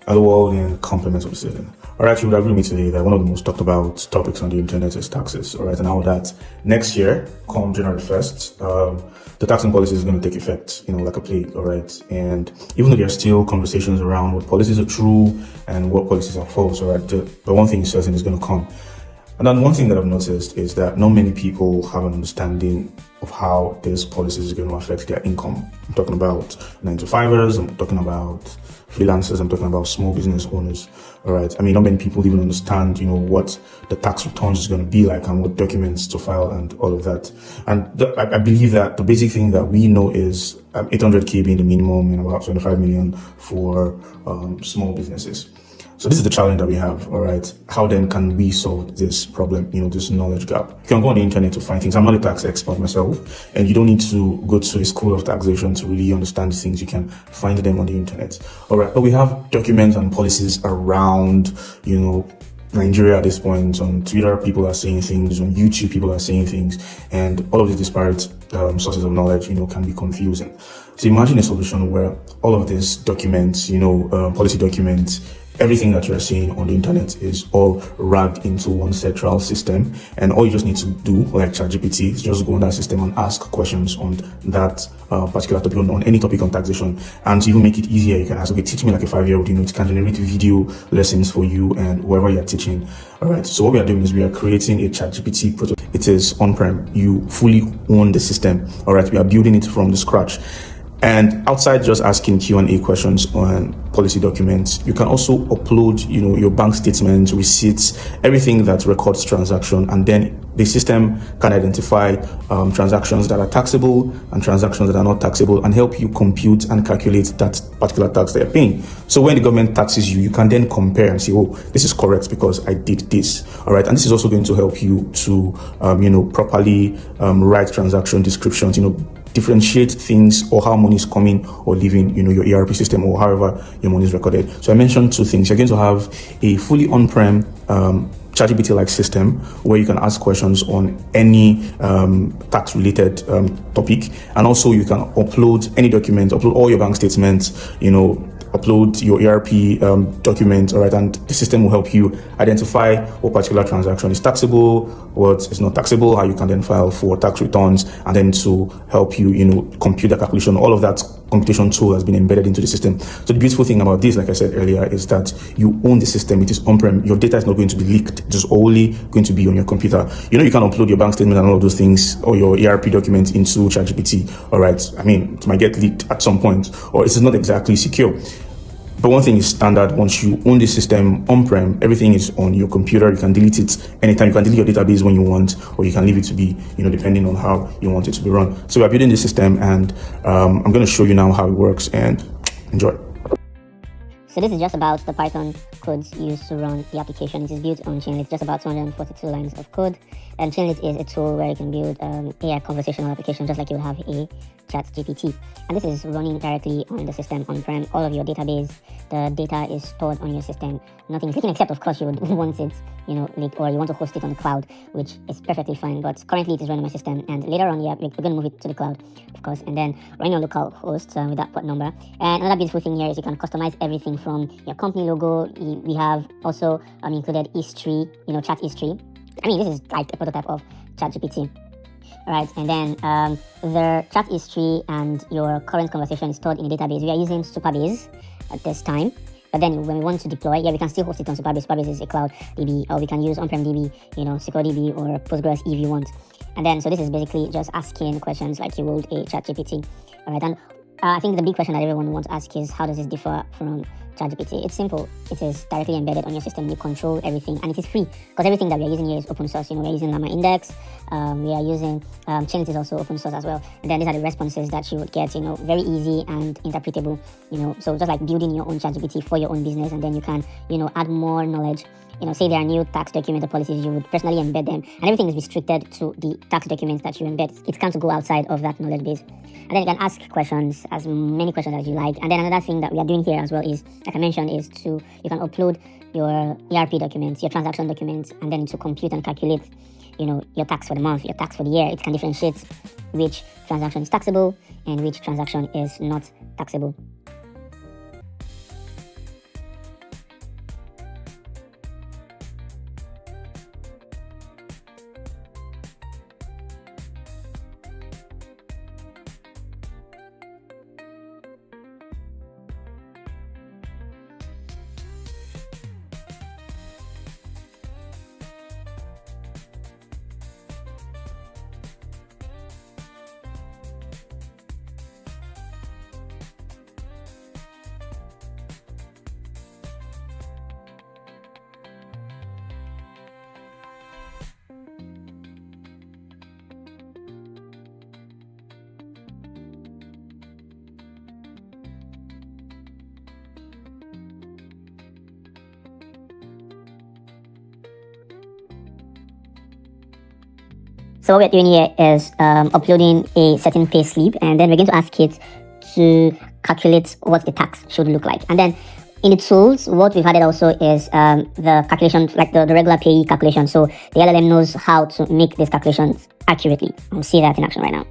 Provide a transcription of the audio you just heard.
Hello all and compliments of the season. Alright, you would agree with me today that one of the most talked about topics on the internet is taxes. Alright, and how that next year, come January 1st, the taxing policy is going to take effect, like a plague. Alright, and even though there are still conversations around what policies are true and what policies are false, alright, but one thing is certain is going to come. And then one thing that I've noticed is that not many people have an understanding of how this policy is going to affect their income. I'm talking about 9-to-5ers, I'm talking about freelancers, I'm talking about small business owners. All right. I mean, not many people even understand, what the tax returns is going to be like and what documents to file and all of that. And I believe that the basic thing that we know is 800K being the minimum and about 25 million for small businesses. So this is the challenge that we have, all right? How then can we solve this problem, this knowledge gap? You can go on the internet to find things. I'm not a tax expert myself, and you don't need to go to a school of taxation to really understand these things. You can find them on the internet, all right? But we have documents and policies around, Nigeria at this point. On Twitter, people are saying things. On YouTube, people are saying things. And all of these disparate sources of knowledge, can be confusing. So imagine a solution where all of these documents, policy documents, everything that you're seeing on the internet is all wrapped into one central system, and all you just need to do, like ChatGPT, is just go on that system and ask questions on that particular topic, on any topic on taxation. And to even make it easier, you can ask, okay, teach me like a 5-year-old. It can generate video lessons for you and whoever you're teaching. All right. So what we are doing is we are creating a ChatGPT prototype. It is on-prem. You fully own the system. All right. We are building it from the scratch. And outside just asking Q&A questions on policy documents, you can also upload, your bank statements, receipts, everything that records transaction. And then the system can identify transactions that are taxable and transactions that are not taxable and help you compute and calculate that particular tax that you're paying. So when the government taxes you, you can then compare and say, oh, this is correct because I did this. All right. And this is also going to help you to, properly write transaction descriptions, differentiate things or how money is coming or leaving, your ERP system or however your money is recorded. So I mentioned two things. You're going to have a fully on-prem ChatGPT-like system where you can ask questions on any tax-related topic, and also you can upload any document, upload all your bank statements, upload your ERP document, all right, and the system will help you identify what particular transaction is taxable, what is not taxable, how you can then file for tax returns, and then to help you, compute the calculation. All of that computation tool has been embedded into the system. So the beautiful thing about this, like I said earlier, is that you own the system. It is on-prem. Your data is not going to be leaked. It is only going to be on your computer. You can upload your bank statement and all of those things or your ERP documents into ChatGPT. All right. I mean, it might get leaked at some point, or it is not exactly secure. But one thing is standard. Once you own the system on-prem, everything is on your computer. You can delete it anytime. You can delete your database when you want, or you can leave it to be, depending on how you want it to be run. So we are building the system, and I'm going to show you now how it works, and enjoy. So this is just about the Python codes used to run the application. It is built on Chainlit, just about 242 lines of code. And Chainlit is a tool where you can build AI conversational application, just like you would have a ChatGPT. And this is running directly on the system on-prem. All of your database, the data is stored on your system. Nothing is leaking, except of course you would want it, leaked, or you want to host it on the cloud, which is perfectly fine. But currently it is running on my system, and later on, we're going to move it to the cloud, of course, and then run your local host with that port number. And another beautiful thing here is you can customize everything from your company logo. We have also included history, chat history. I mean, this is like a prototype of ChatGPT. Right, and then the chat history and your current conversation is stored in a database. We are using Supabase at this time, but then when we want to deploy, we can still host it on Supabase. Supabase is a cloud DB, or we can use on-prem DB, Secure DB or Postgres if you want. And then, so this is basically just asking questions like you would a ChatGPT. All right, and I think the big question that everyone wants to ask is, how does this differ from ChatGPT? It's simple. It is directly embedded on your system. You control everything, and it is free because everything that we are using here is open source. We're using Llama Index. We are using Chainlit is also open source as well. And then these are the responses that you would get. Very easy and interpretable. So just like building your own ChatGPT for your own business, and then you can add more knowledge. Say there are new tax document or policies, you would personally embed them, and everything is restricted to the tax documents that you embed. It can't go outside of that knowledge base. And then you can ask questions, as many questions as you like. And then another thing that we are doing here as well is, like I mentioned, is you can upload your ERP documents, your transaction documents, and then to compute and calculate, your tax for the month, your tax for the year. It can differentiate which transaction is taxable and which transaction is not taxable. So what we're doing here is uploading a certain pay slip, and then we're going to ask it to calculate what the tax should look like. And then in the tools, what we've added also is the calculation, like the regular payee calculation. So the LLM knows how to make these calculations accurately. We'll see that in action right now.